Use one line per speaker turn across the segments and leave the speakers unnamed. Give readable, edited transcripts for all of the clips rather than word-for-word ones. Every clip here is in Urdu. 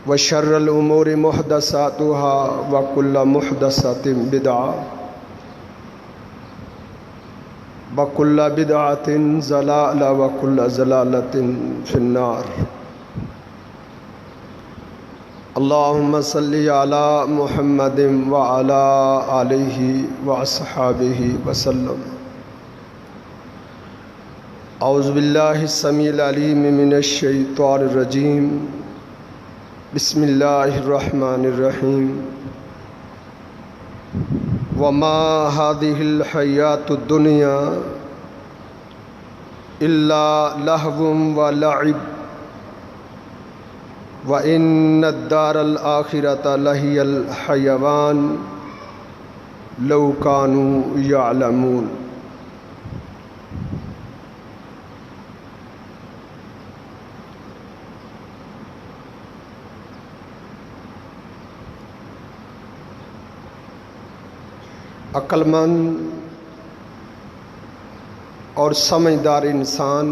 وشر الأمور محدثاتها وكل محدثة بدعة وكل بدعة ضلالة وكل ضلالة في النار. اللهم صل على محمد وعلى آله وأصحابه وسلم. اعوذ باللہ السمیع العلیم من الشیطان الرجیم. بسم اللہ الرحمن الرحیم. وما هذه الحیاة الدنیا الا لہو ولعب وَإِنَّ الدَّارَ الْآخِرَةَ لَهِيَ الْحَيَوَانُ لَوْ كَانُوا يَعْلَمُونَ. عقل مند اور سمجھدار انسان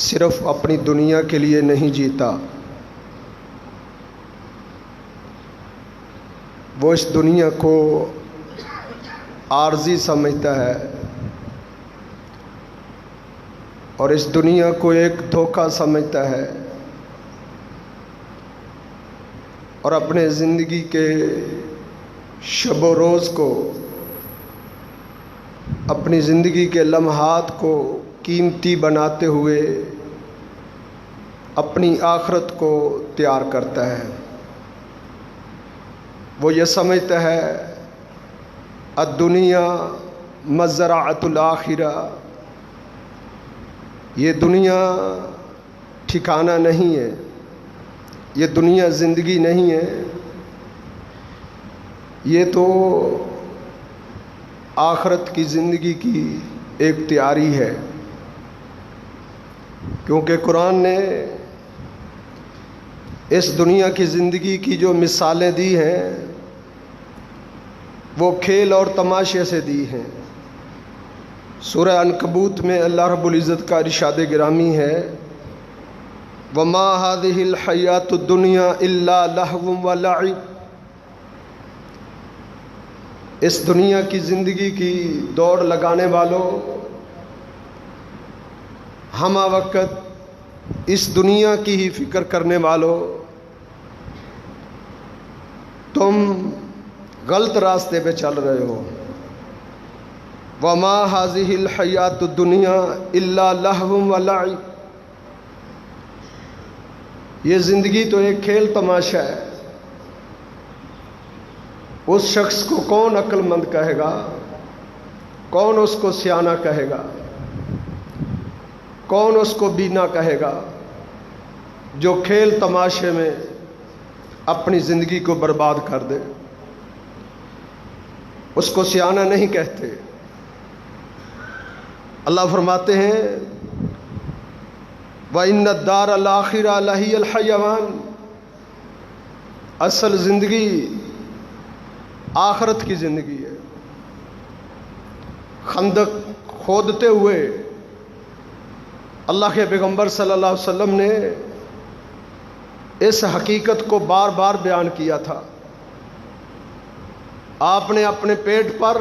صرف اپنی دنیا کے لیے نہیں جیتا، وہ اس دنیا کو عارضی سمجھتا ہے اور اس دنیا کو ایک دھوکہ سمجھتا ہے، اور اپنے زندگی کے شب و روز کو، اپنی زندگی کے لمحات کو قیمتی بناتے ہوئے اپنی آخرت کو تیار کرتا ہے. وہ یہ سمجھتا ہے الدنیا مزرعۃ الآخرہ، یہ دنیا ٹھکانہ نہیں ہے، یہ دنیا زندگی نہیں ہے، یہ تو آخرت کی زندگی کی ایک تیاری ہے. کیونکہ قرآن نے اس دنیا کی زندگی کی جو مثالیں دی ہیں وہ کھیل اور تماشے سے دی ہیں. سورہ عنکبوت میں اللہ رب العزت کا ارشاد گرامی ہے وَمَا هَذِهِ الْحَيَاةُ الدُّنْيَا إِلَّا لَهْوٌ وَلَعِبٌ. اس دنیا کی زندگی کی دوڑ لگانے والوں، ہمہ وقت اس دنیا کی ہی فکر کرنے والوں، تم غلط راستے پہ چل رہے ہو. وَمَا هَذِهِ الْحَيَاةُ الدُّنْيَا إِلَّا لَهْوٌ وَلَعِبٌ. یہ زندگی تو ایک کھیل تماشا ہے. اس شخص کو کون عقل مند کہے گا؟ کون اس کو سیانہ کہے گا؟ کون اس کو بینا کہے گا جو کھیل تماشے میں اپنی زندگی کو برباد کر دے؟ اس کو سیانہ نہیں کہتے. اللہ فرماتے ہیں وَإِنَّ الدَّارَ الْآخِرَةَ لَهِيَ الْحَيَوَانُ. اصل زندگی آخرت کی زندگی ہے. خندق کھودتے ہوئے اللہ کے پیغمبر صلی اللہ علیہ وسلم نے اس حقیقت کو بار بار بیان کیا تھا. آپ نے اپنے پیٹ پر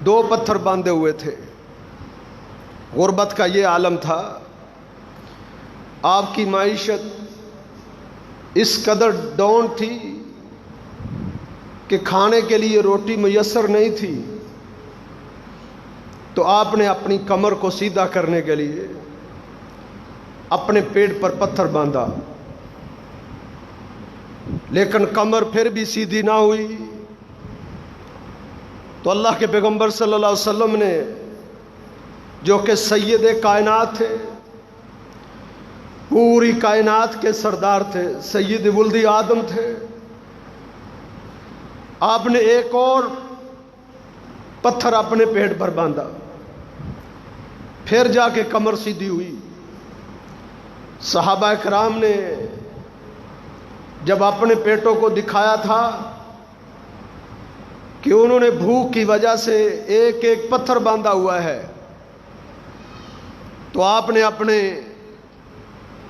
2 پتھر باندھے ہوئے تھے. غربت کا یہ عالم تھا. آپ کی معیشت اس قدر ڈاؤن تھی کہ کھانے کے لیے روٹی میسر نہیں تھی. تو آپ نے اپنی کمر کو سیدھا کرنے کے لیے اپنے پیٹ پر پتھر باندھا، لیکن کمر پھر بھی سیدھی نہ ہوئی. تو اللہ کے پیغمبر صلی اللہ علیہ وسلم نے، جو کہ سید کائنات تھے، پوری کائنات کے سردار تھے، سید ولد آدم تھے، آپ نے ایک اور پتھر اپنے پیٹ پر باندھا، پھر جا کے کمر سیدھی ہوئی. صحابہ کرام نے جب اپنے پیٹوں کو دکھایا تھا کہ انہوں نے بھوک کی وجہ سے ایک ایک پتھر باندھا ہوا ہے، تو آپ نے اپنے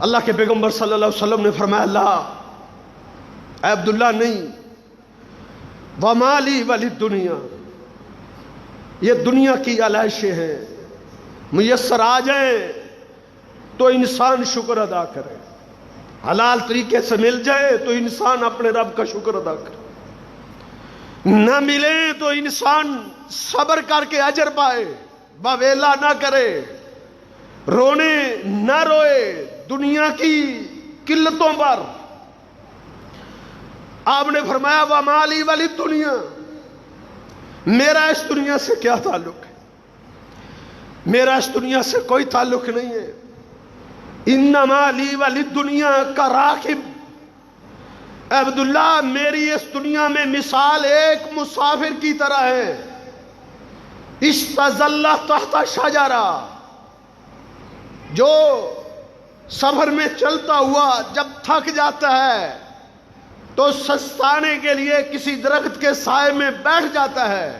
اللہ کے پیغمبر صلی اللہ علیہ وسلم نے فرمایا لا اے عبداللہ نہیں، وَمَا لِي وَلِلدُّنْيَا، یہ دنیا کی علائشیں ہیں، میسر آ جائیں تو انسان شکر ادا کرے، حلال طریقے سے مل جائے تو انسان اپنے رب کا شکر ادا کرے، نہ ملے تو انسان صبر کر کے اجر پائے، باویلا نہ کرے، رونے نہ روئے دنیا کی قلتوں پر۔ آپ نے فرمایا وَمَا لِي وَلِلدُّنْيَا، میرا اس دنیا سے کیا تعلق ہے، میرا اس دنیا سے کوئی تعلق نہیں ہے۔ اِنَّمَا لِي وَلِلدُّنْيَا كَرَاكِبٍ، عبداللہ میری اس دنیا میں مثال ایک مسافر کی طرح ہے، استظل تحت شجرہ، جو سفر میں چلتا ہوا جب تھک جاتا ہے تو سستانے کے لیے کسی درخت کے سائے میں بیٹھ جاتا ہے۔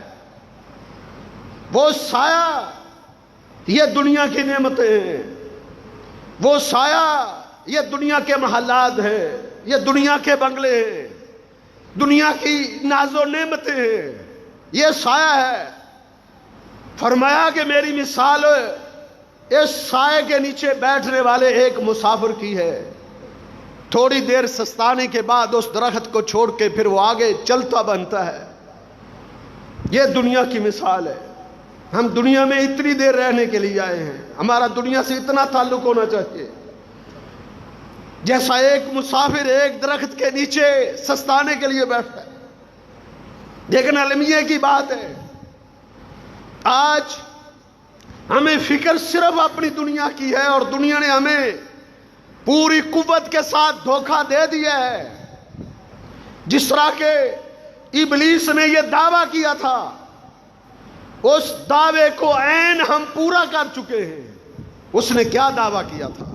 وہ سایہ یہ دنیا کی نعمتیں ہیں، وہ سایہ یہ دنیا کے محلات ہیں، یہ دنیا کے بنگلے ہیں، دنیا کی ناز و نعمتیں ہیں، یہ سایہ ہے۔ فرمایا کہ میری مثال اس سائے کے نیچے بیٹھنے والے ایک مسافر کی ہے، تھوڑی دیر سستانے کے بعد اس درخت کو چھوڑ کے پھر وہ آگے چلتا بنتا ہے۔ یہ دنیا کی مثال ہے۔ ہم دنیا میں اتنی دیر رہنے کے لیے آئے ہیں، ہمارا دنیا سے اتنا تعلق ہونا چاہیے جیسا ایک مسافر ایک درخت کے نیچے سستانے کے لیے بیٹھتا ہے۔ لیکن المیہ کی بات ہے، آج ہمیں فکر صرف اپنی دنیا کی ہے، اور دنیا نے ہمیں پوری قوت کے ساتھ دھوکہ دے دیا ہے۔ جس طرح کہ ابلیس نے یہ دعویٰ کیا تھا، اس دعوے کو عین ہم پورا کر چکے ہیں۔ اس نے کیا دعویٰ کیا تھا؟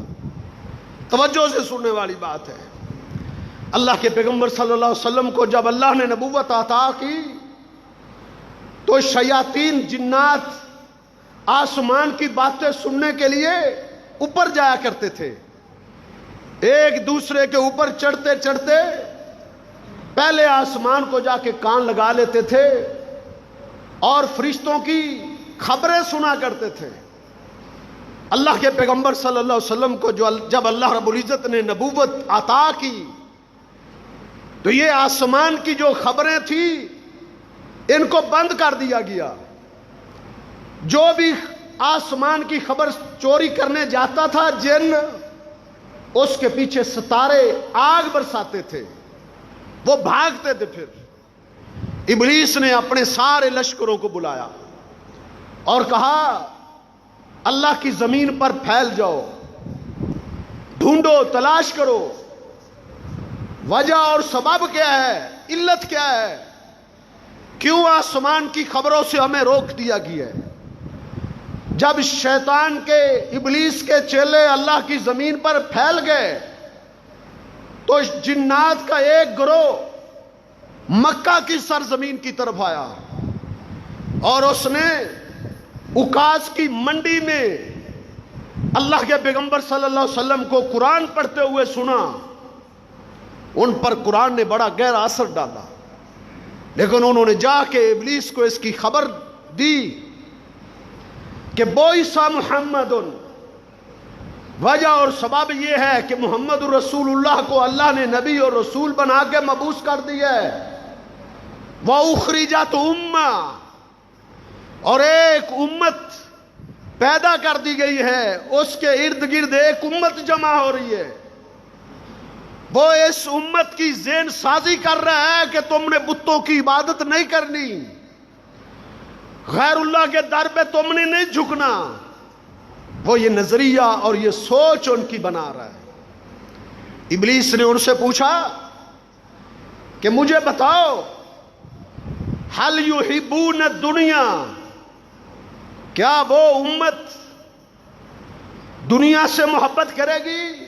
توجہ سے سننے والی بات ہے۔ اللہ کے پیغمبر صلی اللہ علیہ وسلم کو جب اللہ نے نبوت عطا کی تو شیاطین جنات آسمان کی باتیں سننے کے لیے اوپر جایا کرتے تھے، ایک دوسرے کے اوپر چڑھتے چڑھتے پہلے آسمان کو جا کے کان لگا لیتے تھے اور فرشتوں کی خبریں سنا کرتے تھے۔ اللہ کے پیغمبر صلی اللہ علیہ وسلم کو جب اللہ رب العزت نے نبوت عطا کی تو یہ آسمان کی جو خبریں تھیں ان کو بند کر دیا گیا۔ جو بھی آسمان کی خبر چوری کرنے جاتا تھا، جن اس کے پیچھے ستارے آگ برساتے تھے، وہ بھاگتے تھے۔ پھر ابلیس نے اپنے سارے لشکروں کو بلایا اور کہا اللہ کی زمین پر پھیل جاؤ، ڈھونڈو، تلاش کرو، وجہ اور سبب کیا ہے، علت کیا ہے، کیوں آسمان کی خبروں سے ہمیں روک دیا گیا ہے۔ جب شیطان کے ابلیس کے چیلے اللہ کی زمین پر پھیل گئے تو جنات کا ایک گروہ مکہ کی سرزمین کی طرف آیا اور اس نے اکاس کی منڈی میں اللہ کے پیغمبر صلی اللہ علیہ وسلم کو قرآن پڑھتے ہوئے سنا۔ ان پر قرآن نے بڑا گہرا اثر ڈالا، لیکن انہوں نے جا کے ابلیس کو اس کی خبر دی کہ بوئسا محمد، وجہ اور سبب یہ ہے کہ محمد رسول اللہ کو اللہ نے نبی اور رسول بنا کے مبعوث کر دیا ہے۔ وَأُخْرِجَتْ أُمَّةٌ، اور ایک امت پیدا کر دی گئی ہے، اس کے ارد گرد ایک امت جمع ہو رہی ہے۔ وہ اس امت کی ذہن سازی کر رہا ہے کہ تم نے بتوں کی عبادت نہیں کرنی، غیر اللہ کے در پہ تم نے نہیں جھکنا۔ وہ یہ نظریہ اور یہ سوچ ان کی بنا رہا ہے۔ ابلیس نے ان سے پوچھا کہ مجھے بتاؤ، حل یحبون الدنیا، کیا وہ امت دنیا سے محبت کرے گی،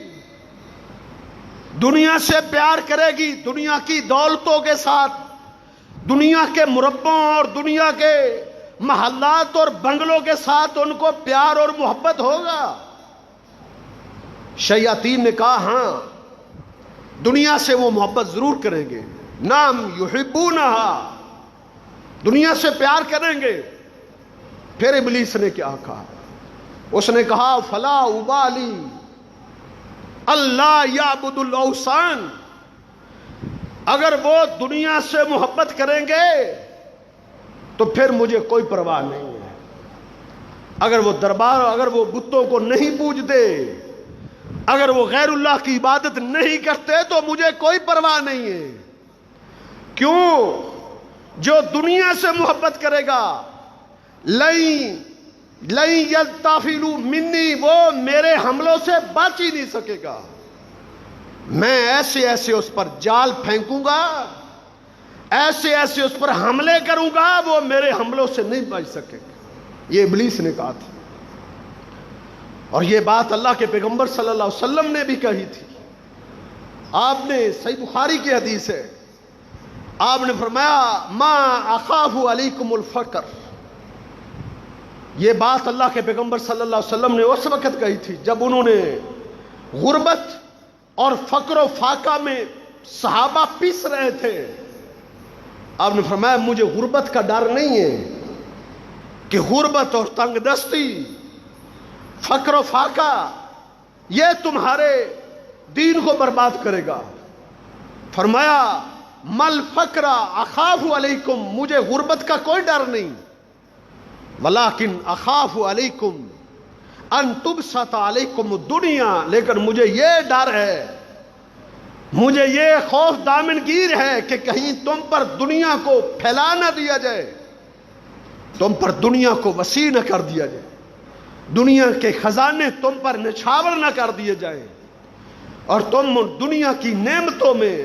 دنیا سے پیار کرے گی، دنیا کی دولتوں کے ساتھ، دنیا کے مربوں اور دنیا کے محلات اور بنگلوں کے ساتھ ان کو پیار اور محبت ہوگا؟ شیاطین نے کہا ہاں دنیا سے وہ محبت ضرور کریں گے، نام یحبونہا، دنیا سے پیار کریں گے۔ پھر ابلیس نے کیا کہا؟ اس نے کہا فلا ابالی اللہ یعبد الاوثان، اگر وہ دنیا سے محبت کریں گے تو پھر مجھے کوئی پرواہ نہیں ہے، اگر وہ اگر وہ بتوں کو نہیں پوجتے، اگر وہ غیر اللہ کی عبادت نہیں کرتے تو مجھے کوئی پرواہ نہیں ہے۔ کیوں؟ جو دنیا سے محبت کرے گا لن یلتفلوا منی، وہ میرے حملوں سے بچ ہی نہیں سکے گا، میں ایسے ایسے اس پر جال پھینکوں گا، ایسے ایسے اس پر حملے کروں گا، وہ میرے حملوں سے نہیں بچ سکے گا۔ یہ ابلیس نے کہا تھا، اور یہ بات اللہ کے پیغمبر صلی اللہ علیہ وسلم نے بھی کہی تھی۔ آپ نے صحیح بخاری کی حدیث ہے، آپ نے فرمایا ما اخاف علیکم الفقر، یہ بات اللہ کے پیغمبر صلی اللہ علیہ وسلم نے اس وقت کہی تھی جب انہوں نے غربت اور فقر و فاقہ میں صحابہ پیس رہے تھے۔ آپ نے فرمایا مجھے غربت کا ڈر نہیں ہے کہ غربت اور تنگ دستی، فقر و فاقہ یہ تمہارے دین کو برباد کرے گا۔ فرمایا مل فقر اخاف علیکم، مجھے غربت کا کوئی ڈر نہیں، ولیکن اخاف علیکم ان تبسط علیکم الدنیا، لیکن مجھے یہ ڈر ہے، مجھے یہ خوف دامنگیر ہے کہ کہیں تم پر دنیا کو پھیلا نہ دیا جائے، تم پر دنیا کو وسیع نہ کر دیا جائے، دنیا کے خزانے تم پر نچھاور نہ کر دیے جائیں، اور تم دنیا کی نعمتوں میں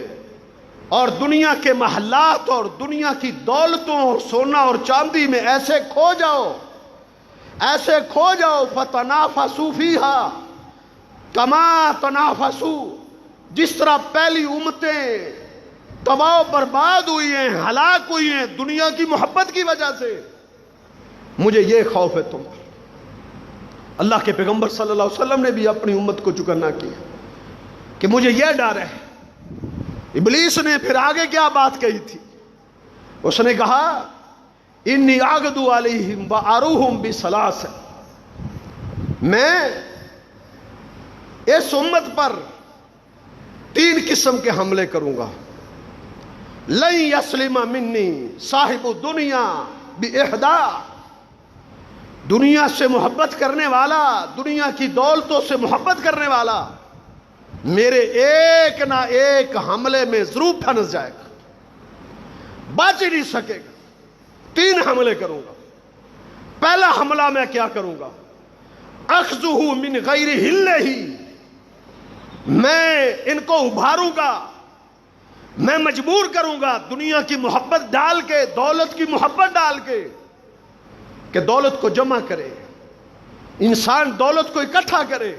اور دنیا کے محلات اور دنیا کی دولتوں اور سونا اور چاندی میں ایسے کھو جاؤ فتنافسوا فیہا کما تنافسوا، جس طرح پہلی امتیں تباہ و برباد ہوئی ہیں، ہلاک ہوئی ہیں دنیا کی محبت کی وجہ سے، مجھے یہ خوف ہے تم پر۔ اللہ کے پیغمبر صلی اللہ علیہ وسلم نے بھی اپنی امت کو چکنا کیا کہ مجھے یہ ڈر ہے۔ ابلیس نے پھر آگے کیا بات کہی تھی؟ اس نے کہا انی اعغدو علیہم واروہم بثلاث، میں اس امت پر 3 قسم کے حملے کروں گا۔ لن یسلم منی صاحب الدنیا باحدی، دنیا سے محبت کرنے والا، دنیا کی دولتوں سے محبت کرنے والا میرے ایک نہ ایک حملے میں ضرور پھنس جائے گا، بچ ہی نہیں سکے گا۔ 3 حملے کروں گا۔ پہلا حملہ میں کیا کروں گا؟ اخذہ من غیر ہلہ، میں ان کو ابھاروں گا، میں مجبور کروں گا دنیا کی محبت ڈال کے، دولت کی محبت ڈال کے کہ دولت کو جمع کرے، انسان دولت کو اکٹھا کرے،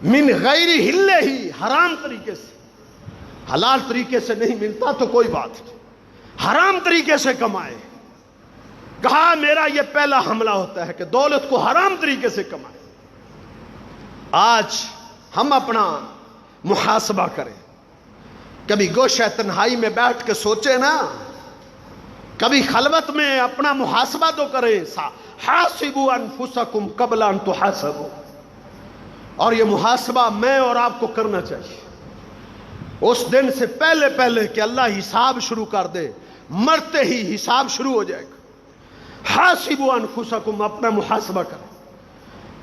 من غیر ہلہ، حرام طریقے سے، حلال طریقے سے نہیں ملتا تو کوئی بات نہیں، حرام طریقے سے کمائے۔ کہا میرا یہ پہلا حملہ ہوتا ہے کہ دولت کو حرام طریقے سے کمائے۔ آج ہم اپنا محاسبہ کریں، کبھی گوشہ تنہائی میں بیٹھ کے سوچیں نا، کبھی خلوت میں اپنا محاسبہ تو کریں، حاسبوا انفسکم قبل ان تحاسبوا، اور یہ محاسبہ میں اور آپ کو کرنا چاہیے اس دن سے پہلے کہ اللہ حساب شروع کر دے، مرتے ہی حساب شروع ہو جائے گا۔ حاسبوا انفسکم، اپنا محاسبہ کریں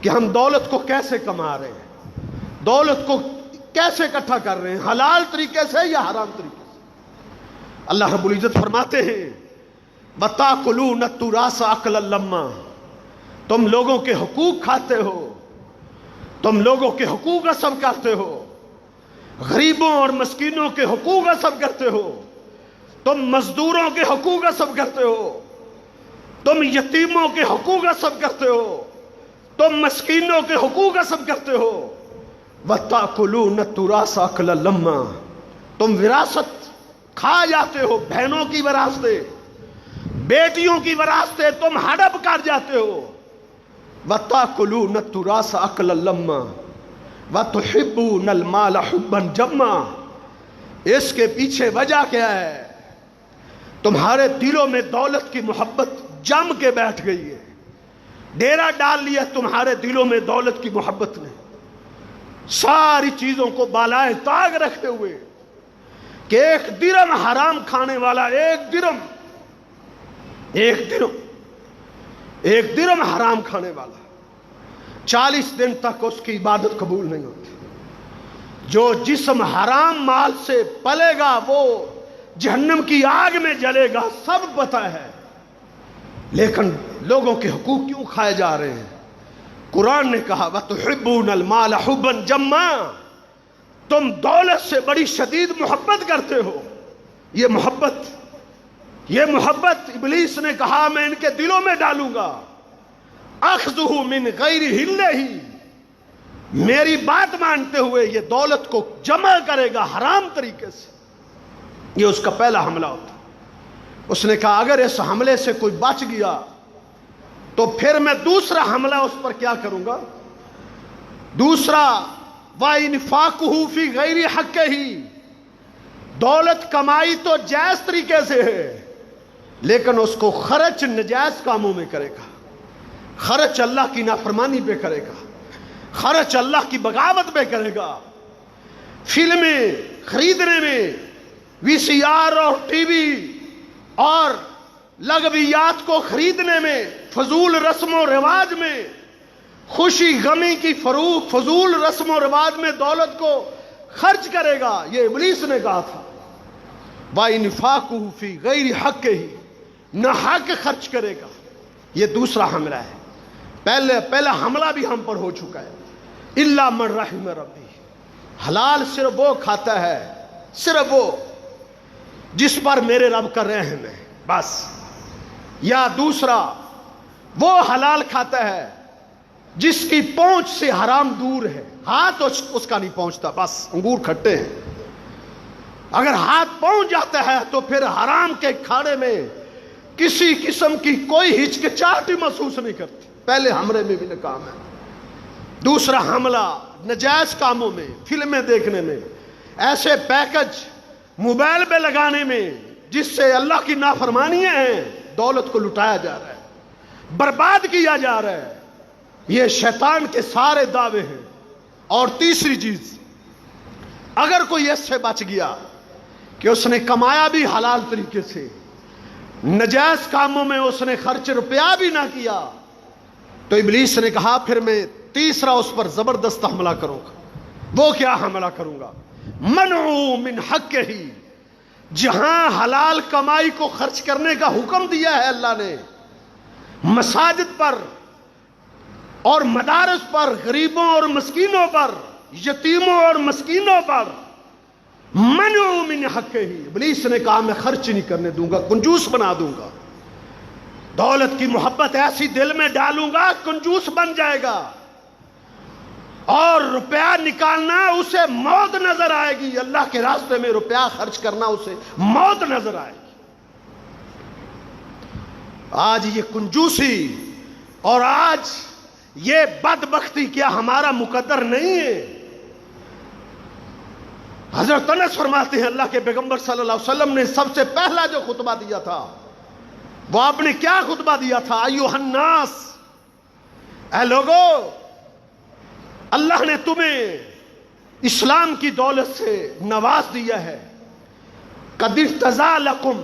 کہ ہم دولت کو کیسے کما رہے ہیں، دولت کو کیسے اکٹھا کر رہے ہیں، حلال طریقے سے یا حرام طریقے سے۔ اللہ رب العزت فرماتے ہیں وَتَأْكُلُونَ التُّرَاثَ أَكْلًا لَمًّا، تم لوگوں کے حقوق کھاتے ہو، تم لوگوں کے حقوق غصب کرتے ہو، غریبوں اور مسکینوں کے حقوق غصب کرتے ہو، تم مزدوروں کے حقوق غصب کرتے ہو، تم یتیموں کے حقوق غصب کرتے ہو، تم مسکینوں کے حقوق غصب کرتے ہو۔ وَتَأْكُلُونَ التُّرَاثَ أَكْلًا لَمًّا، تم وراثت کھا جاتے ہو، بہنوں کی وراثتیں، بیٹیوں کی وراثتیں تم ہڑپ کر جاتے ہو۔ وَتَأْكُلُونَ التُّرَاثَ أَكْلًا لَمًّا،
وَتُحِبُّونَ الْمَالَ حُبًّا جَمًّا، اس کے پیچھے وجہ کیا ہے؟ تمہارے دلوں میں دولت کی محبت جم کے بیٹھ گئی ہے، ڈیرا ڈال لیا تمہارے دلوں میں دولت کی محبت نے، ساری چیزوں کو بالائے طاق رکھتے ہوئے کہ ایک درم حرام کھانے والا، ایک درم حرام کھانے والا 40 دن تک اس کی عبادت قبول نہیں ہوتی۔ جو جسم حرام مال سے پلے گا وہ جہنم کی آگ میں جلے گا، سب پتہ ہے، لیکن لوگوں کے حقوق کیوں کھائے جا رہے ہیں؟ قرآن نے کہا وَتُحِبُّونَ الْمَالَ حُبًّا جَمًّا، تم دولت سے بڑی شدید محبت کرتے ہو۔ یہ محبت ابلیس نے کہا میں ان کے دلوں میں ڈالوں گا، اخذہ من غیر حلہ، میری بات مانتے ہوئے یہ دولت کو جمع کرے گا حرام طریقے سے۔ یہ اس کا پہلا حملہ ہوتا۔ اس نے کہا اگر اس حملے سے کوئی بچ گیا تو پھر میں دوسرا حملہ اس پر کیا کروں گا؟ دوسرا وَإِنْفَاقُهُ فِي غَيْرِ حَقِّهِ، دولت کمائی تو جائز طریقے سے ہے لیکن اس کو خرچ نجائز کاموں میں کرے گا، خرچ اللہ کی نافرمانی پہ کرے گا، خرچ اللہ کی بغاوت پہ کرے گا، فلمیں خریدنے میں، وی سی آر اور ٹی وی اور لغویات کو خریدنے میں، فضول رسم و رواج میں، خوشی غمی کی فضول رسم و رواج میں دولت کو خرچ کرے گا۔ یہ ابلیس نے کہا تھا وَإِنْفَاقُهُ فِي غَيْرِ حَقِّهِ، نہ حق خرچ کرے گا۔ یہ دوسرا حملہ ہے۔ پہلا حملہ بھی ہم پر ہو چکا ہے، إِلَّا مَنْ رَحِمَ رَبِّهِ، حلال صرف وہ کھاتا ہے، صرف وہ جس پر میرے رب کا رحم ہے، بس۔ یا دوسرا وہ حلال کھاتا ہے جس کی پہنچ سے حرام دور ہے، ہاتھ اس کا نہیں پہنچتا، بس انگور کھٹے ہیں، اگر ہاتھ پہنچ جاتا ہے تو پھر حرام کے کھانے میں کسی قسم کی کوئی ہچکچاہٹ محسوس نہیں کرتی۔ پہلے حملے میں بھی ناکام ہے۔ دوسرا حملہ نجائز کاموں میں، فلمیں دیکھنے میں، ایسے پیکج موبائل پہ لگانے میں جس سے اللہ کی نافرمانیاں ہیں، دولت کو لٹایا جا رہا ہے، برباد کیا جا رہا ہے۔ یہ شیطان کے سارے دعوے ہیں۔ اور تیسری چیز، اگر کوئی اس سے بچ گیا کہ اس نے کمایا بھی حلال طریقے سے، نجائز کاموں میں اس نے خرچ روپیہ بھی نہ کیا، تو ابلیس نے کہا پھر میں تیسرا اس پر زبردست حملہ کروں گا۔ وہ کیا حملہ کروں گا؟ منعو من حقہ، جہاں حلال کمائی کو خرچ کرنے کا حکم دیا ہے اللہ نے، مساجد پر اور مدارس پر، غریبوں اور مسکینوں پر، یتیموں اور مسکینوں پر، منعو من حقہ، ابلیس نے کہا میں خرچ نہیں کرنے دوں گا، کنجوس بنا دوں گا، دولت کی محبت ایسی دل میں ڈالوں گا کنجوس بن جائے گا، اور روپیہ نکالنا اسے موت نظر آئے گی، اللہ کے راستے میں روپیہ خرچ کرنا اسے موت نظر آئے گی۔ آج یہ کنجوسی اور آج یہ بدبختی کیا ہمارا مقدر نہیں ہے؟ حضرت انس فرماتے ہیں اللہ کے پیغمبر صلی اللہ علیہ وسلم نے سب سے پہلا جو خطبہ دیا تھا وہ آپ نے کیا خطبہ دیا تھا؟ ایھا الناس، اے لوگو، اللہ نے تمہیں اسلام کی دولت سے نواز دیا ہے، قد اجتزا لکم،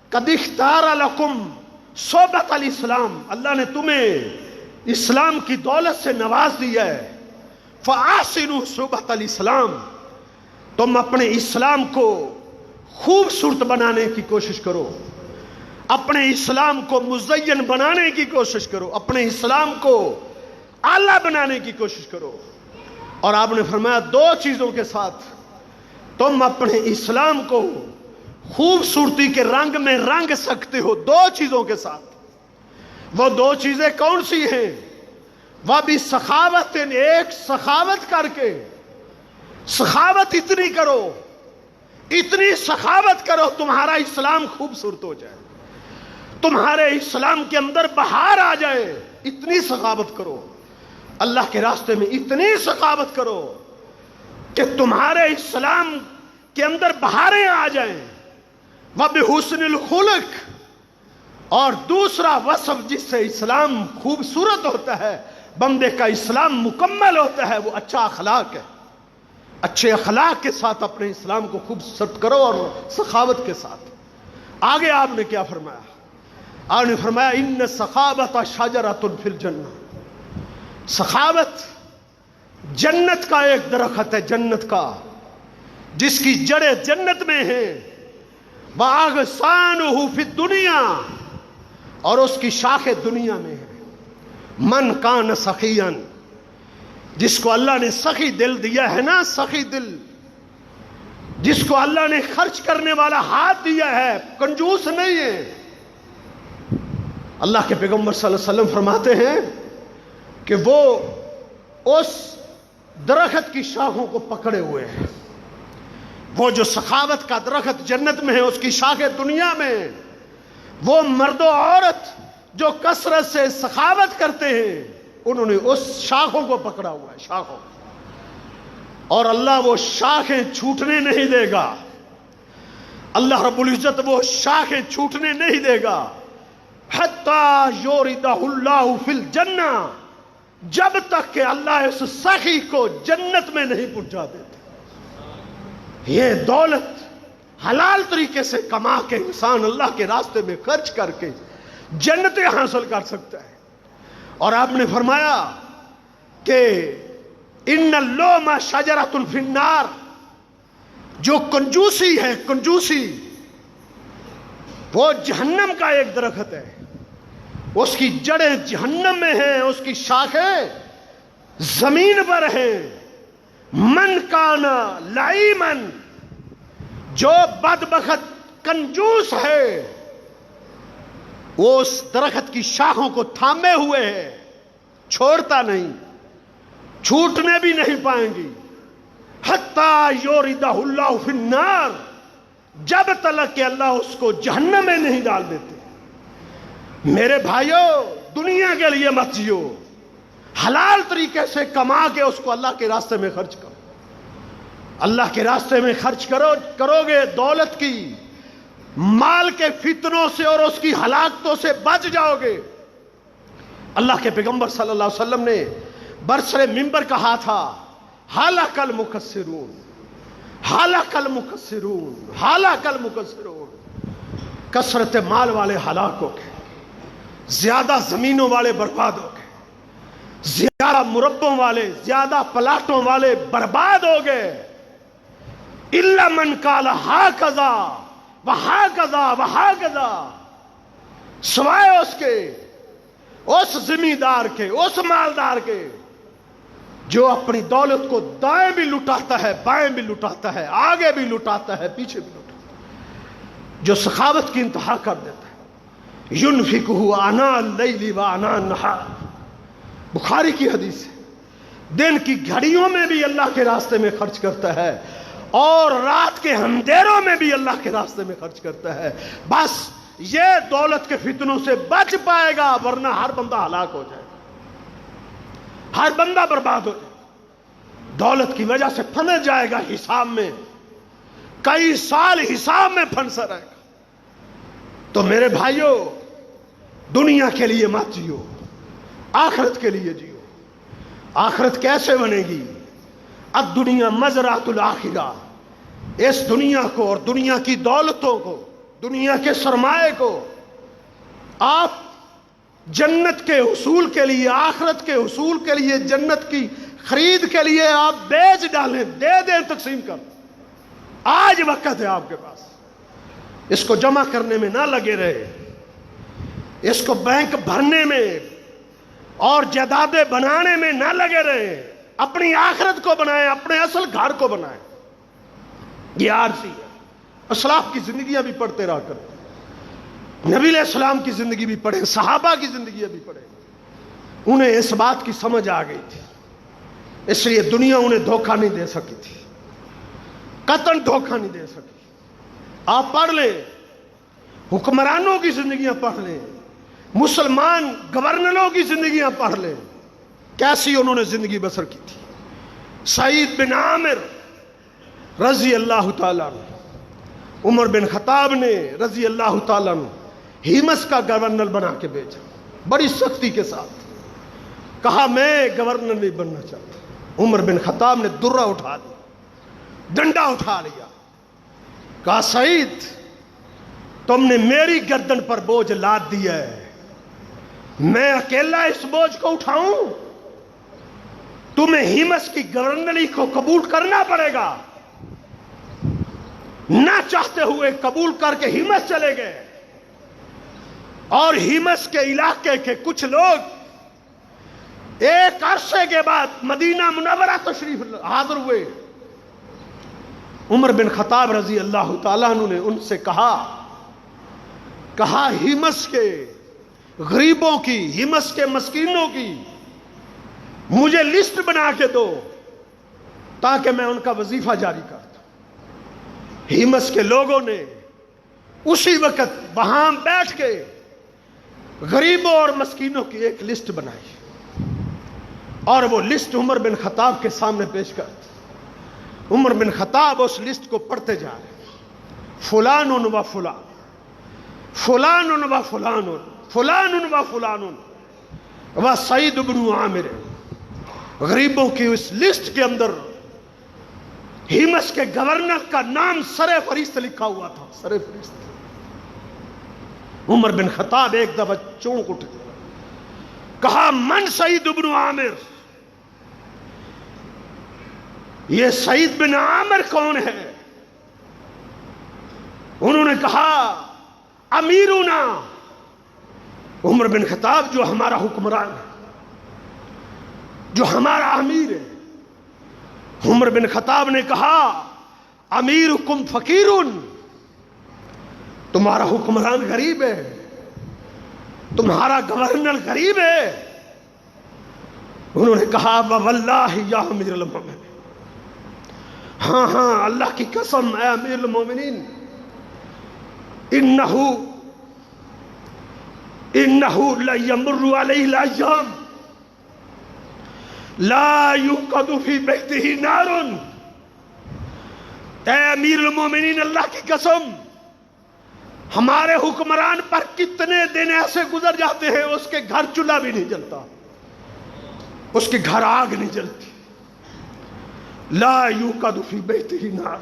قد اختار لکم صحبت الاسلام، اللہ نے تمہیں اسلام کی دولت سے نواز دیا ہے، فاحسنوا صحبت الاسلام، تم اپنے اسلام کو خوبصورت بنانے کی کوشش کرو، اپنے اسلام کو مزین بنانے کی کوشش کرو، اپنے اسلام کو اعلیٰ بنانے کی کوشش کرو۔ اور آپ نے فرمایا دو چیزوں کے ساتھ تم اپنے اسلام کو خوبصورتی کے رنگ میں رنگ سکتے ہو، دو چیزوں کے ساتھ۔ وہ دو چیزیں کون سی ہیں؟ وَبِسَخَاوَةٍ، ایک سخاوت کر کے، سخاوت اتنی کرو، اتنی سخاوت کرو تمہارا اسلام خوبصورت ہو جائے، تمہارے اسلام کے اندر بہار آ جائے، اتنی سخاوت کرو۔ اللہ کے راستے میں اتنی سخاوت کرو کہ تمہارے اسلام کے اندر بہاریں آ جائیں. وَبِحُسْنِ الْخُلُقِ، اور دوسرا وصف جس سے اسلام خوبصورت ہوتا ہے، بندے کا اسلام مکمل ہوتا ہے، وہ اچھا اخلاق ہے. اچھے اخلاق کے ساتھ اپنے اسلام کو خوبصورت کرو اور سخاوت کے ساتھ. آگے آپ نے کیا فرمایا؟ آپ نے فرمایا ان سخاوت شجرۃ فی الجنہ، سخاوت جنت کا ایک درخت ہے، جنت کا، جس کی جڑیں جنت میں ہیں. وَأَغْصَانُهُ فِي الدُّنْيَا، اور اس کی شاخیں دنیا میں ہیں. من کان سخیًا، جس کو اللہ نے سخی دل دیا ہے نا، سخی دل، جس کو اللہ نے خرچ کرنے والا ہاتھ دیا ہے، کنجوس نہیں ہے. اللہ کے پیغمبر صلی اللہ علیہ وسلم فرماتے ہیں کہ وہ اس درخت کی شاخوں کو پکڑے ہوئے ہیں. وہ جو سخاوت کا درخت جنت میں ہے، اس کی شاخیں دنیا میں. وہ مرد و عورت جو کثرت سے سخاوت کرتے ہیں، انہوں نے اس شاخوں کو پکڑا ہوا ہے، شاخوں. اور اللہ وہ شاخیں چھوٹنے نہیں دے گا. اللہ رب العزت وہ شاخیں چھوٹنے نہیں دے گا. حتی یوردہ اللہ فی الجنہ، جب تک کہ اللہ اس سخی کو جنت میں نہیں پہنچا دیتے. یہ دولت حلال طریقے سے کما کے انسان اللہ کے راستے میں خرچ کر کے جنتیں حاصل کر سکتا ہے. اور آپ نے فرمایا کہ ان اللوم شجرۃ فی النار، جو کنجوسی ہے، کنجوسی وہ جہنم کا ایک درخت ہے. اس کی جڑیں جہنم میں ہیں، اس کی شاخیں زمین پر ہیں. من کانا لعیمن، جو بدبخت کنجوس ہے، وہ اس درخت کی شاخوں کو تھامے ہوئے ہے، چھوڑتا نہیں، چھوٹنے بھی نہیں پائیں گی. حتی یوردہ اللہ فی النار، جب تک کہ اللہ اس کو جہنم میں نہیں ڈال دیتے. میرے بھائیو، دنیا کے لیے مت جیو، حلال طریقے سے کما کے اس کو اللہ کے راستے میں خرچ کرو. اللہ کے راستے میں خرچ کرو گے، دولت کی، مال کے فتنوں سے اور اس کی ہلاکتوں سے بچ جاؤ گے. اللہ کے پیغمبر صلی اللہ علیہ وسلم نے برسر منبر کہا تھا، ہلک المقصرون، ہلک المقصرون، ہلک المقصرون. کثرت مال والے ہلاک ہو گئے، زیادہ زمینوں والے برباد ہو گئے، زیادہ مربوں والے، زیادہ پلاٹوں والے برباد ہو گئے. الا من قال ہاکذا وہاکذا وہاکذا، سوائے اس کے، اس زمیندار کے، اس مالدار کے جو اپنی دولت کو دائیں بھی لٹاتا ہے، بائیں بھی لٹاتا ہے، آگے بھی لٹاتا ہے، پیچھے بھی لٹاتا ہے، جو سخاوت کی انتہا کر دیتا ہے. ينفقه آناء اللیل وآناء النہار، بخاری کی حدیث ہے. دن کی گھڑیوں میں بھی اللہ کے راستے میں خرچ کرتا ہے، اور رات کے اندھیروں میں بھی اللہ کے راستے میں خرچ کرتا ہے. بس یہ دولت کے فتنوں سے بچ پائے گا، ورنہ ہر بندہ ہلاک ہو جائے، ہر بندہ برباد ہو جائے. دولت کی وجہ سے پھنس جائے گا حساب میں، کئی سال حساب میں پھنسا رہے گا. تو میرے بھائیوں، دنیا کے لیے مت جیو، آخرت کے لیے جیو. آخرت کیسے بنے گی؟ الدنیا مزرعۃ الآخرہ. اس دنیا کو اور دنیا کی دولتوں کو، دنیا کے سرمایے کو آپ جنت کے حصول کے لیے، آخرت کے حصول کے لیے، جنت کی خرید کے لیے آپ بیچ ڈالیں، دے دیں، تقسیم کر. آج وقت ہے آپ کے پاس. اس کو جمع کرنے میں نہ لگے رہے، اس کو بینک بھرنے میں اور جائیدادیں بنانے میں نہ لگے رہے. اپنی آخرت کو بنائیں، اپنے اصل گھر کو بنائیں. یہ عارضی ہے. اسلاف کی زندگیاں بھی پڑھتے رہا کرتے، نبی علیہ السلام کی زندگی بھی پڑھیں، صحابہ کی زندگیاں بھی پڑھیں. انہیں اس بات کی سمجھ آ گئی تھی، اس لیے دنیا انہیں دھوکہ نہیں دے سکی تھی، قطعاً دھوکہ نہیں دے سکی. آپ پڑھ لیں، حکمرانوں کی زندگیاں پڑھ لیں، مسلمان گورنروں کی زندگیاں پڑھ لیں. کیسی انہوں نے زندگی بسر کی تھی. سعید بن عامر رضی اللہ تعالیٰ عنہ, عمر بن خطاب نے رضی اللہ تعالیٰ عنہ ہیمس کا گورنر بنا کے بھیجا, بڑی سختی کے ساتھ کہا میں گورنر نہیں بننا چاہتا. عمر بن خطاب نے درہ اٹھا دیا, ڈنڈا اٹھا لیا, کہا سعید تم نے میری گردن پر بوجھ لاد دیا ہے, میں اکیلا اس بوجھ کو اٹھاؤں؟ تمہیں ہیمس کی گورنری کو قبول کرنا پڑے گا. نہ چاہتے ہوئے قبول کر کے ہیمس چلے گئے, اور ہیمس کے علاقے کے کچھ لوگ ایک عرصے کے بعد مدینہ منورہ تشریف حاضر ہوئے. عمر بن خطاب رضی اللہ تعالیٰ عنہ نے ان سے کہا ہیمس کے غریبوں کی, ہیمس کے مسکینوں کی مجھے لسٹ بنا کے دو تاکہ میں ان کا وظیفہ جاری کر دوں. ہیمس کے لوگوں نے اسی وقت وہاں بیٹھ کے غریبوں اور مسکینوں کی ایک لسٹ بنائی, اور وہ لسٹ عمر بن خطاب کے سامنے پیش کر دی. عمر بن خطاب اس لسٹ کو پڑھتے جا رہے ہیں, فلان و فلان, فلان و فلان, فلان و فلان و سعید بن عامر. غریبوں کی اس لسٹ کے اندر ہیمس کے گورنر کا نام سر فہرست لکھا ہوا تھا, سر فہرست. عمر بن خطاب ایک دفعہ چونک اٹھے, کہا من سعید بن عامر, یہ سعید بن عامر کون ہے؟ انہوں نے کہا امیرنا, عمر بن خطاب جو ہمارا حکمران ہے, جو ہمارا امیر ہے. عمر بن خطاب نے کہا امیرکم فقیر, تمہارا حکمران غریب ہے, تمہارا گورنر غریب ہے. انہوں نے کہا واللہ یا امیر المومنین, ہاں اللہ کی قسم اے امیر المومنین, انہو لیمر علیہ الایام لا یوقد فی بیتہ نار. اے امیر المومنین اللہ کی قسم, ہمارے حکمران پر کتنے دن ایسے گزر جاتے ہیں اس کے گھر چولہا بھی نہیں جلتا, اس کے گھر آگ نہیں جلتی. لا یوقد فی بیتہ نار.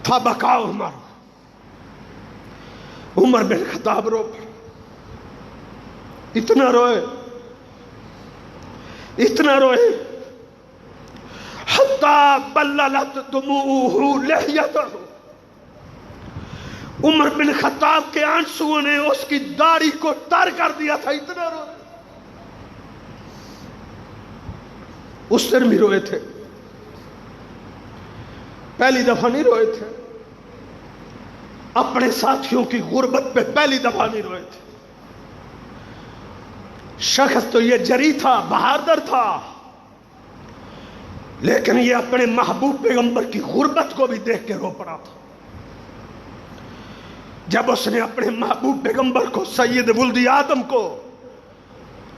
فبکا عمر, عمر بن خطاب رو پڑے, اتنا روئے حتی بللت دموعہ لحیتہ. عمر بن خطاب کے آنسوؤں نے اس کی داڑھی کو تر کر دیا تھا, اتنا روئے. اس دن بھی روئے تھے, پہلی دفعہ نہیں روئے تھے, اپنے ساتھیوں کی غربت پہ پہلی دفعہ نہیں روئے تھے. شخص تو یہ جری تھا, بہادر تھا, لیکن یہ اپنے محبوب پیغمبر کی غربت کو بھی دیکھ کے رو پڑا تھا. جب اس نے اپنے محبوب پیغمبر کو, سید ولد آدم کو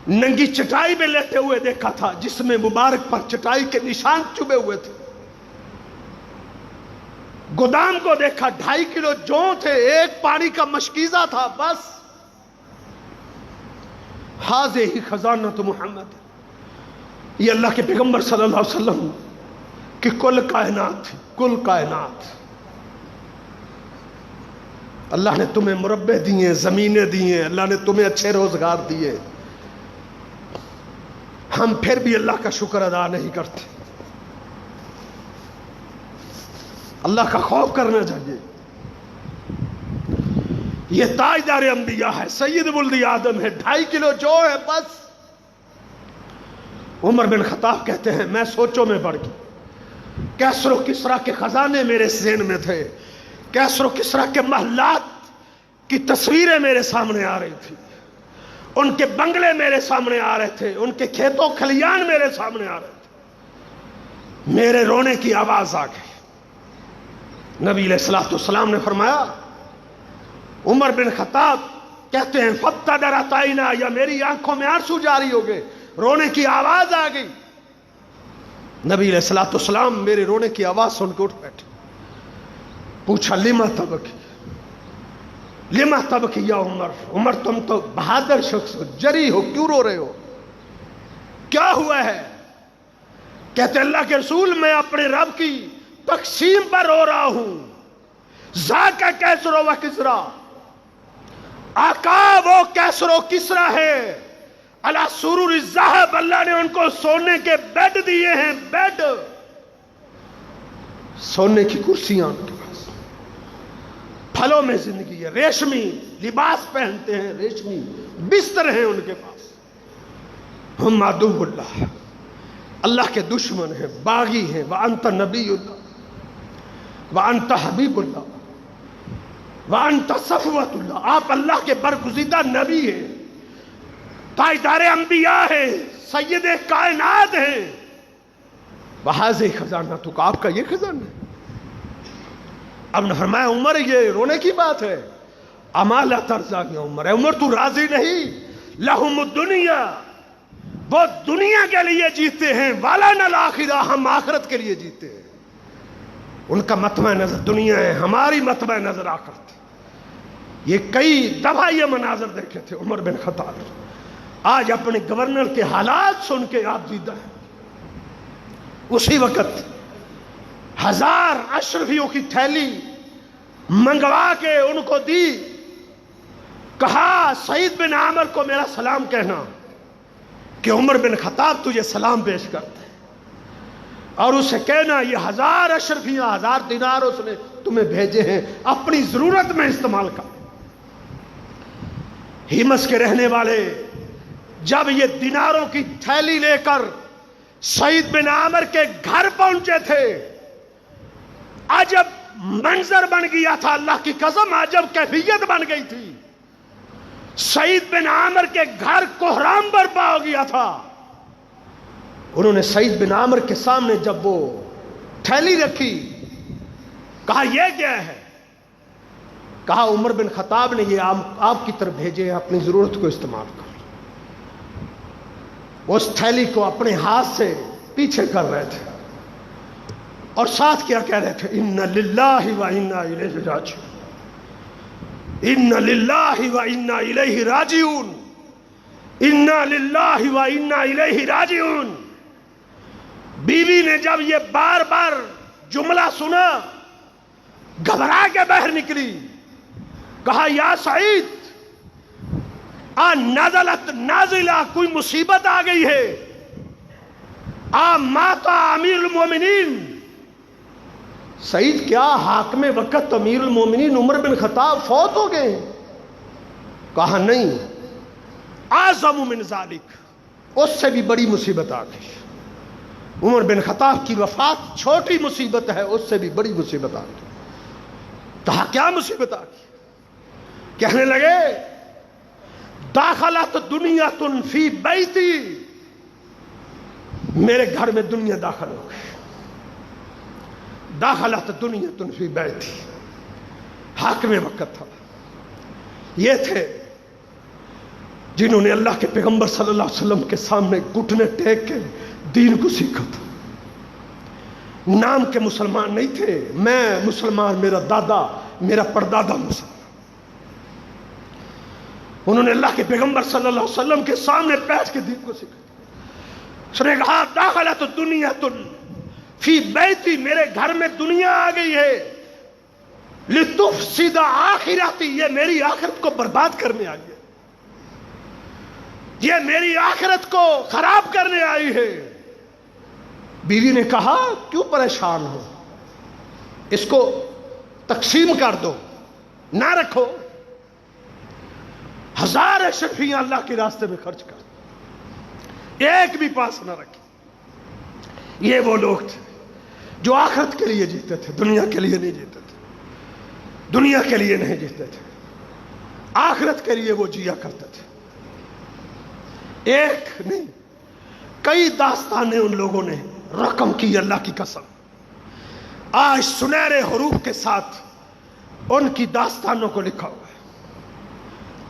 ننگی چٹائی میں لیٹے ہوئے دیکھا تھا, جس میں مبارک پر چٹائی کے نشان چبھے ہوئے تھے. گودام کو دیکھا, 2.5 کلو جو تھے, ایک پانی کا مشکیزہ تھا بس. ہذہ خزانۃ محمد, یہ اللہ کے پیغمبر صلی اللہ علیہ وسلم کی کل کائنات تھی, کل کائنات. اللہ نے تمہیں مربع دیے, زمینیں دیے, اللہ نے تمہیں اچھے روزگار دیے, ہم پھر بھی اللہ کا شکر ادا نہیں کرتے. اللہ کا خوف کرنا چاہیے. یہ تاجدار انبیاء ہے, سید ولد آدم ہے, 2.5 کلو جو ہے بس. عمر بن خطاب کہتے ہیں میں سوچوں میں پڑ گیا. کیسر و کسریٰ کے خزانے میرے ذہن میں تھے, کیسر و کسریٰ کے محلات کی تصویریں میرے سامنے آ رہی تھی, ان کے بنگلے میرے سامنے آ رہے تھے, ان کے کھیتوں کھلیان میرے سامنے آ رہے تھے. میرے رونے کی آواز آ گئی. نبی علیہ الصلوۃ والسلام نے فرمایا عمر بن خطاب کہتے ہیں فابتدرت عینا، یا میری آنکھوں میں آنسو جاری ہو گئے، رونے کی آواز آ گئی۔ نبی علیہ الصلوۃ والسلام میرے رونے کی آواز سن کے اٹھ بیٹھے، پوچھا لما تبکی، لما تبکی یا عمر، عمر تم تو بہادر شخص ہو، جری ہو، کیوں رو رہے ہو، کیا ہوا ہے؟ کہتے اللہ کے رسول میں اپنے رب کی تقسیم پر رو رہا ہوں، ذاکا کیسر و کسرا، آقا وہ کیسر و کسرا ہے، علی سرور الذہب، اللہ نے ان کو سونے کے بیڈ دیے ہیں، بیڈ، سونے کی کرسیاں ان کے پاس، پھلوں میں زندگی ہے، ریشمی لباس پہنتے ہیں، ریشمی بستر ہیں ان کے پاس، ہم عدو اللہ، اللہ کے دشمن ہیں، باغی ہیں، وَأَنْتَ نَبِيُّ اللَّهِ وَأَنْتَ حَبِيبُ اللَّهِ وَأَنْتَ صَفْوَةُ اللَّهِ، آپ اللہ کے برگزیدہ نبی ہیں، تاجدار انبیاء ہیں، سید کائنات ہیں، وَهَذِهِ خَزَانَتُكَ، آپ کا یہ خزانہ ہے۔ اب نے فرمایا عمر یہ رونے کی بات ہے، اما لا ترضى یا عمر، اے عمر تو راضی نہیں، لَهُمُ الدُّنْيَا، وہ دنیا کے لیے جیتے ہیں، وَلَنَا الْآخِرَةُ، ہم آخرت کے لیے جیتے ہیں، ان کا مطمع نظر دنیا ہے، ہماری مطمع نظر آخرت ہے۔ یہ کئی دفعہ یہ مناظر دیکھے تھے عمر بن خطاب، آج اپنے گورنر کے حالات سن کے آپ دیدہ ہیں۔ اسی وقت 1000 اشرفیوں کی تھیلی منگوا کے ان کو دی، کہا سعید بن عامر کو میرا سلام کہنا کہ عمر بن خطاب تجھے سلام پیش کرتے ہیں، اور اسے کہنا یہ 1000 اشرفیاں 1000 دینار اس نے تمہیں بھیجے ہیں، اپنی ضرورت میں استعمال کر۔ ہیمس کے رہنے والے جب یہ دیناروں کی تھیلی لے کر سعید بن عامر کے گھر پہنچے تھے، عجب منظر بن گیا تھا، اللہ کی قسم عجب کیفیت بن گئی تھی۔ سعید بن عامر کے گھر کوہرام برپا ہو گیا تھا۔ انہوں نے سعید بن عامر کے سامنے جب وہ تھیلی رکھی، کہا یہ کیا ہے؟ کہا عمر بن خطاب نے یہ آپ کی طرف بھیجے ہیں، اپنی ضرورت کو استعمال کر۔ اس تھیلی کو اپنے ہاتھ سے پیچھے کر رہے تھے، اور ساتھ کیا کہہ رہے تھے؟ اِنَّ لِلَّهِ وَإِنَّا إِلَيْهِ رَاجِعُونَ، اِنَّ لِلَّهِ وَإِنَّا إِلَيْهِ رَاجِعُونَ، اِنَّا لِلَّهِ وَإِنَّا إِلَيْهِ رَاجِعُونَ۔ بیوی نے جب یہ بار بار جملہ سنا، گھبرا کے باہر نکلی، کہا یا سعید، نزلت نازلہ، کوئی مصیبت آ گئی ہے، ماتا امیر المومنین۔ سعید کیا حاکم وقت امیر المومنین عمر بن خطاب فوت ہو گئے؟ کہا نہیں، اعظم من ذالک، اس سے بھی بڑی مصیبت آ گئی۔ عمر بن خطاب کی وفات چھوٹی مصیبت ہے، اس سے بھی بڑی مصیبت آ گئی۔ کہا کیا مصیبت آ گئی؟ کہنے لگے داخلت دنیا تن فی بیتی، میرے گھر میں دنیا داخل ہو گئی۔ داخلت دنیا تن فی بیتی، حاکم وقت تھا، یہ تھے جنہوں نے اللہ کے پیغمبر صلی اللہ علیہ وسلم کے سامنے گھٹنے ٹیک کے دین کو سیکھا تھا۔ نام کے مسلمان نہیں تھے، میں مسلمان، میرا دادا میرا پردادا مسلمان۔ انہوں نے اللہ کے پیغمبر صلی اللہ علیہ وسلم کے سامنے بیٹھ کے دین کو سیکھا۔ اس نے کہا داخلت دنیا تن فی بیتی، میرے گھر میں دنیا آ گئی ہے، لتفسد آخرتی، یہ میری آخرت کو برباد کرنے آئی ہے، یہ میری آخرت کو خراب کرنے آئی ہے۔ بیوی نے کہا کیوں پریشان ہو، اس کو تقسیم کر دو، نہ رکھو، 1000 اشرفیاں اللہ کے راستے میں خرچ کر، ایک بھی پاس نہ رکھے۔ یہ وہ لوگ تھے جو آخرت کے لیے جیتے تھے، دنیا کے لیے نہیں جیتے تھے، دنیا کے لیے نہیں جیتے تھے، آخرت کے لیے وہ جیا کرتے تھے۔ ایک نہیں، کئی داستانیں ان لوگوں نے رقم کی، اللہ کی قسم آج سنہرے حروف کے ساتھ ان کی داستانوں کو لکھا ہوا ہے۔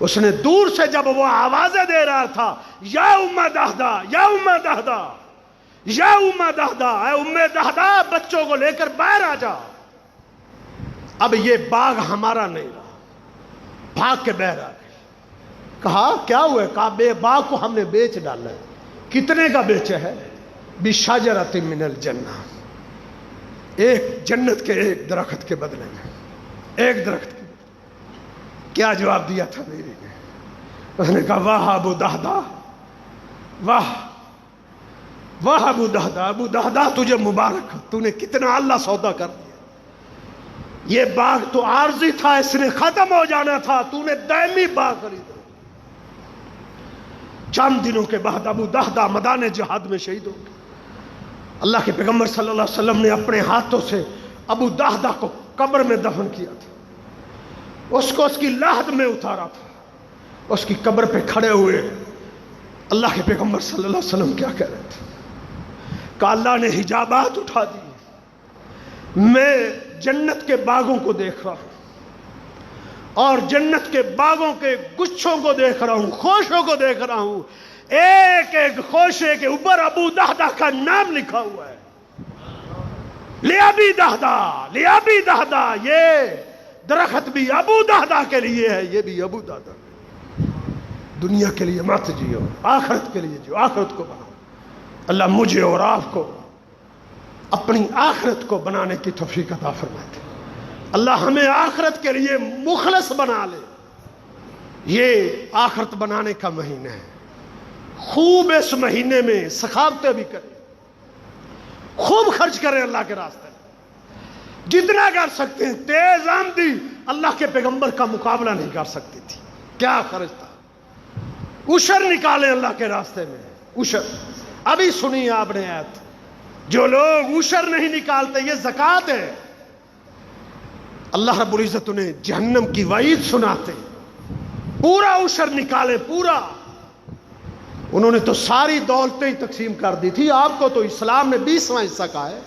اس نے دور سے جب وہ آوازیں دے رہا تھا، یا ام دہدا، یا ام دہدا، یا ام دہدا، اے ام دہدا بچوں کو لے کر باہر آ جا، اب یہ باغ ہمارا نہیں رہا، بھاگ کے باہر آ گئے۔ کہا کیا ہوا ہے؟ کہا بے باغ کو ہم نے بیچ ڈالا ہے۔ کتنے کا بیچا ہے؟ بشجرۃ من الجنہ، ایک جنت کے ایک درخت کے بدلے میں، ایک درخت کے۔ کیا جواب دیا تھا میری نے؟ اس نے کہا واہ ابو دہدا، واہ واہ ابو دہدا، ابو دہدا تجھے مبارک، تو نے کتنا اللہ سودا کر دیا۔ یہ باغ تو عارضی تھا، اس نے ختم ہو جانا تھا، تو نے دائمی باغ خریدا۔ چند دنوں کے بعد ابو دہدا میدان جہاد میں شہید ہو گئے۔ اللہ کے پیغمبر صلی اللہ علیہ وسلم نے اپنے ہاتھوں سے ابو دہدا کو قبر میں دفن کیا تھا، اس کو اس کی لاحد میں اتارا تھا، اس کی قبر پہ کھڑے ہوئے اللہ کے پیغمبر صلی اللہ علیہ وسلم کیا کہہ رہے تھے کہ اللہ نے حجابات اٹھا دی، میں جنت کے باغوں کو دیکھ رہا ہوں اور جنت کے باغوں کے گچھوں کو دیکھ رہا ہوں، خوشوں کو دیکھ رہا ہوں، ایک ایک خوشے کے اوپر ابو دہدا کا نام لکھا ہوا ہے، لِأَبِي دہدا، لِأَبِي دہدا، یہ درخت بھی ابو دہدا کے لیے ہے، یہ بھی ابو دہدا۔ دنیا کے لیے مت جیو، آخرت کے لیے جیو، آخرت کو بناؤ۔ اللہ مجھے اور آپ کو اپنی آخرت کو بنانے کی توفیق عطا فرمائے۔ اللہ ہمیں آخرت کے لیے مخلص بنا لے۔ یہ آخرت بنانے کا مہینہ ہے، خوب اس مہینے میں سخاوتیں بھی کریں، خوب خرچ کریں اللہ کے راستے میں، جتنا کر سکتے ہیں۔ تیز آمدی اللہ کے پیغمبر کا مقابلہ نہیں کر سکتی تھی، کیا خرچ تھا۔ عشر نکالیں اللہ کے راستے میں، عشر۔ ابھی سنی آپ نے آیت، جو لوگ عشر نہیں نکالتے یہ زکوٰۃ ہے، اللہ رب العزت نے جہنم کی وعید سناتے۔ پورا عشر نکالیں، پورا۔ انہوں نے تو ساری دولتیں ہی تقسیم کر دی تھی، آپ کو تو اسلام نے 20واں حصہ کہا ہے،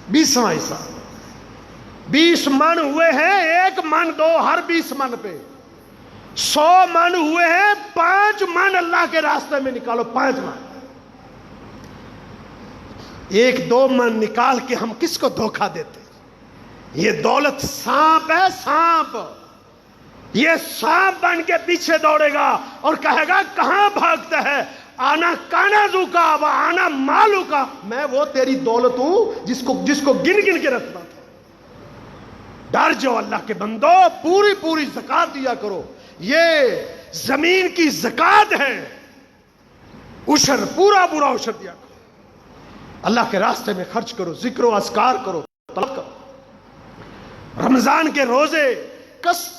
20واں حصہ۔ 20 من ہوئے ہیں، 1 من دو ہر 20 من پہ، 100 من ہوئے ہیں، 5 من اللہ کے راستے میں نکالو، 5 من۔ 1-2 من نکال کے ہم کس کو دھوکہ دیتے؟ یہ دولت سانپ ہے، سانپ۔ یہ سانپ بن کے پیچھے دوڑے گا اور کہے گا کہاں بھاگتا ہے، آنا کانا زو کا و آنا مالو کا، میں وہ تیری دولت ہوں جس کو گن گن کے رکھتا تھا۔ ڈر جاؤ اللہ کے بندو، پوری پوری زکوٰۃ دیا کرو، یہ زمین کی زکوٰۃ ہے۔ عشر، پورا پورا عشر دیا کرو، اللہ کے راستے میں خرچ کرو، ذکر و اذکار کرو، طلب کرو۔ رمضان کے روزے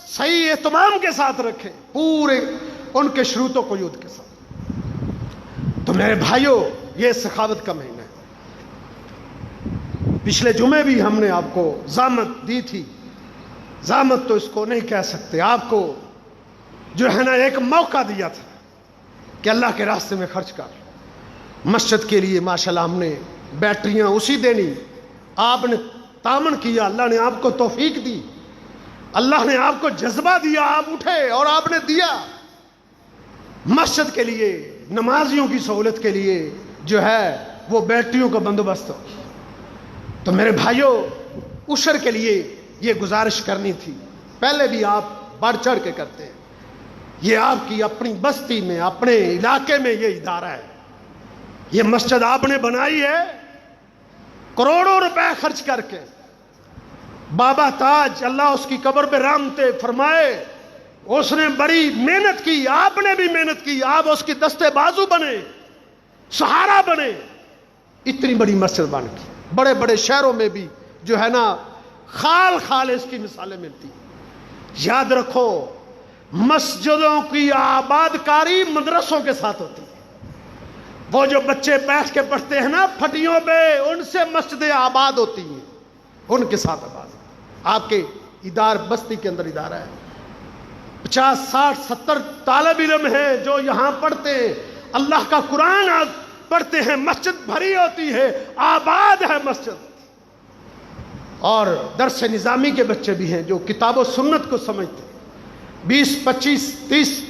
صحیح اہتمام کے ساتھ رکھیں، پورے ان کے شروطوں کو یود کے ساتھ۔ تو میرے بھائیوں، یہ سخاوت کا مہینہ ہے۔ پچھلے جمعے بھی ہم نے آپ کو ضامت دی تھی، ضامت تو اس کو نہیں کہہ سکتے، آپ کو جو ہے نا ایک موقع دیا تھا کہ اللہ کے راستے میں خرچ کر۔ مسجد کے لیے ماشاءاللہ ہم نے بیٹریاں اسی دینی، آپ نے تعاون کیا، اللہ نے آپ کو توفیق دی، اللہ نے آپ کو جذبہ دیا، آپ اٹھے اور آپ نے دیا۔ مسجد کے لیے، نمازیوں کی سہولت کے لیے جو ہے وہ بیٹریوں کا بندوبست ہو۔ تو میرے بھائیوں، عشر کے لیے یہ گزارش کرنی تھی، پہلے بھی آپ بڑھ چڑھ کے کرتے ہیں۔ یہ آپ کی اپنی بستی میں، اپنے علاقے میں یہ ادارہ ہے، یہ مسجد آپ نے بنائی ہے کروڑوں روپے خرچ کر کے۔ بابا تاج اللہ اس کی قبر پہ رحمتیں فرمائے، اس نے بڑی محنت کی، آپ نے بھی محنت کی، آپ اس کی دستے بازو بنے، سہارا بنے، اتنی بڑی مسجد بن گئی۔ بڑے بڑے شہروں میں بھی جو ہے نا خال خال اس کی مثالیں ملتی۔ یاد رکھو، مسجدوں کی آباد کاری مدرسوں کے ساتھ ہوتی ہے۔ وہ جو بچے بیٹھ کے پڑھتے ہیں نا پھٹیوں پہ، ان سے مسجدیں آباد ہوتی ہیں، ان کے ساتھ آباد۔ آپ کے بستی کے اندر ادارہ ہے، 50 60 70 طالب علم ہیں جو یہاں پڑھتے ہیں، اللہ کا قرآن پڑھتے ہیں، مسجد بھری ہوتی ہے، آباد ہے مسجد۔ اور درس نظامی کے بچے بھی ہیں جو کتاب و سنت کو سمجھتے ہیں۔ 20-25-30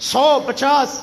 100-50